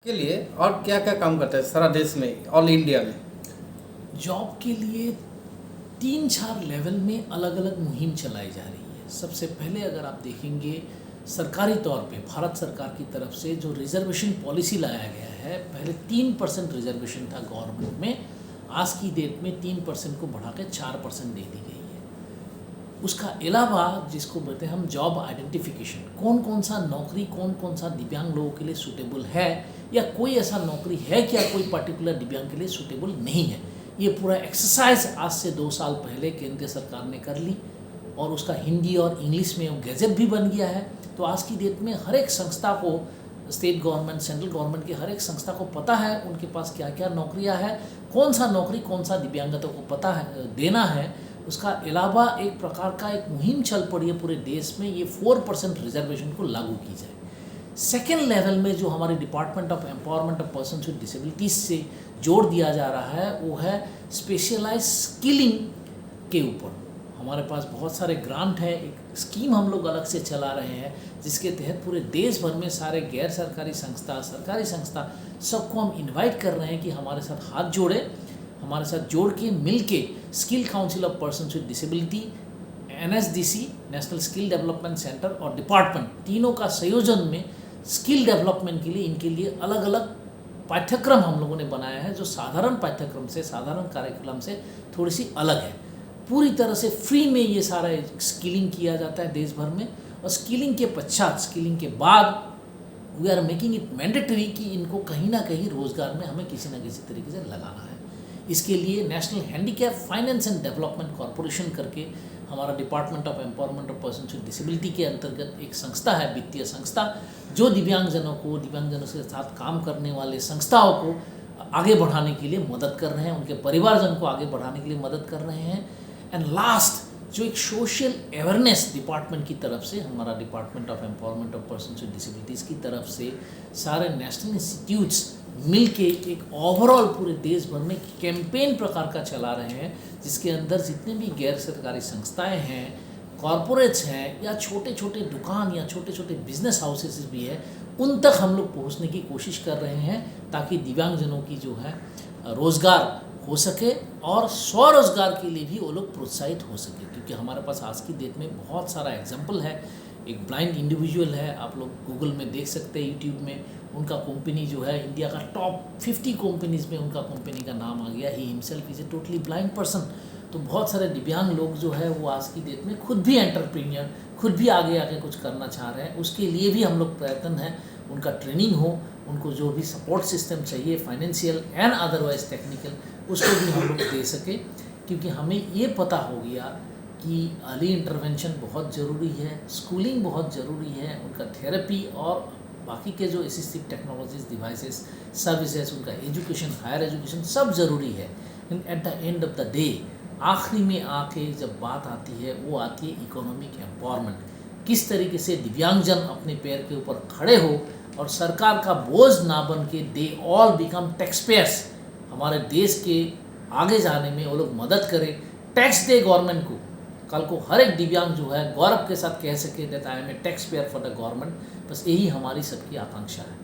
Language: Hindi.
के लिए और क्या क्या काम करता है सारा देश में, ऑल इंडिया में? जॉब के लिए 3-4 लेवल में अलग अलग मुहिम चलाई जा रही है। सबसे पहले अगर आप देखेंगे सरकारी तौर पे भारत सरकार की तरफ से जो रिजर्वेशन पॉलिसी लाया गया है, पहले 3% रिजर्वेशन था गवर्नमेंट में, आज की डेट में 3% को बढ़ा के 4% दे दी गई है। उसका अलावा जिसको बोलते हैं हम जॉब आइडेंटिफिकेशन, कौन कौन सा नौकरी कौन कौन सा दिव्यांग लोगों के लिए सूटेबल है, या कोई ऐसा नौकरी है क्या कोई पर्टिकुलर दिव्यांग के लिए सूटेबल नहीं है, ये पूरा एक्सरसाइज आज से 2 साल पहले केंद्र सरकार ने कर ली और उसका हिंदी और इंग्लिश में गैजेट भी बन गया है। तो आज की डेट में हर एक संस्था को, स्टेट गवर्नमेंट सेंट्रल गवर्नमेंट की हर एक संस्था को पता है उनके पास क्या क्या नौकरियां हैं, कौन सा नौकरी कौन सा दिव्यांगता को पता है देना है। उसका अलावा एक प्रकार का एक मुहिम चल पड़ी है पूरे देश में, ये 4% रिजर्वेशन को लागू की जाए। सेकेंड लेवल में जो हमारे department of empowerment of person with disabilities से जोड़ दिया जा रहा है वो है स्पेशलाइज स्किलिंग के ऊपर। हमारे पास बहुत सारे ग्रांट है, एक स्कीम हम लोग अलग से चला रहे हैं जिसके तहत पूरे देश भर में सारे गैर सरकारी संस्था, सरकारी संस्था, सबको हम इनवाइट कर रहे हैं कि हमारे साथ हाथ जोड़े, हमारे साथ जोड़ के मिल के skill council of person with disability, NSDC national skill development centre और डिपार्टमेंट तीनों का संयोजन में स्किल डेवलपमेंट के लिए इनके लिए अलग अलग पाठ्यक्रम हम लोगों ने बनाया है जो साधारण पाठ्यक्रम से, साधारण कार्यक्रम से थोड़ी सी अलग है। पूरी तरह से फ्री में ये सारा स्किलिंग किया जाता है देश भर में, और स्किलिंग के पश्चात, स्किलिंग के बाद we are making it mandatory कि इनको कहीं ना कहीं रोजगार में हमें किसी न किसी तरीके से लगाना है। इसके लिए national handicap finance and development corporation करके हमारा department of empowerment of person with disability के अंतर्गत एक संस्था है, वित्तीय संस्था, जो दिव्यांगजनों को, दिव्यांगजनों के साथ काम करने वाले संस्थाओं को आगे बढ़ाने के लिए मदद कर रहे हैं, उनके परिवारजन को आगे बढ़ाने के लिए मदद कर रहे हैं। एंड लास्ट जो एक सोशल अवेयरनेस डिपार्टमेंट की तरफ से, हमारा department of empowerment of person with disabilities की तरफ से सारे नेशनल इंस्टीट्यूट्स मिलके एक ओवरऑल पूरे देश भर में कैंपेन प्रकार का चला रहे हैं जिसके अंदर जितने भी गैर सरकारी संस्थाएं हैं, कॉरपोरेट्स हैं, या छोटे छोटे दुकान या छोटे छोटे बिजनेस हाउसेस भी है, उन तक हम लोग पहुंचने की कोशिश कर रहे हैं ताकि दिव्यांगजनों की जो है रोज़गार हो सके और स्वरोजगार के लिए भी वो लोग प्रोत्साहित हो सके। क्योंकि हमारे पास आज की डेट में बहुत सारा एग्जाम्पल है। एक ब्लाइंड इंडिविजुअल है, आप लोग गूगल में देख सकते हैं, यूट्यूब में, उनका कंपनी जो है इंडिया का टॉप 50 कंपनीज में उनका कंपनी का नाम आ गया। He himself is a totally blind person. तो बहुत सारे दिव्यांग लोग जो है वो आज की डेट में खुद भी एंटरप्रेन्योर, खुद भी आगे आके कुछ करना चाह रहे हैं। उसके लिए भी हम लोग प्रयत्न है, उनका ट्रेनिंग हो, उनको जो भी सपोर्ट सिस्टम चाहिए फाइनेंशियल एंड अदरवाइज टेक्निकल, उसको भी हम लोग दे सके। क्योंकि हमें ये पता हो गया कि अर्ली इंटरवेंशन बहुत ज़रूरी है, स्कूलिंग बहुत ज़रूरी है, उनका थेरेपी और बाकी के जो असिस्टिव टेक्नोलॉजीज, डिवाइसेस, सर्विसेज, उनका एजुकेशन, हायर एजुकेशन सब ज़रूरी है। At the end of the day, आखिरी में आके जब बात आती है वो आती है इकोनॉमिक एम्पावरमेंट। किस तरीके से दिव्यांगजन अपने पैर के ऊपर खड़े हो और सरकार का बोझ ना बन के they all become tax payers, हमारे देश के आगे जाने में वो लोग मदद करें, टैक्स दे गवर्नमेंट को। कल को हर एक दिव्यांग जो है गौरव के साथ कह सके that I am a tax payer for the government. बस यही हमारी सबकी आकांक्षा है।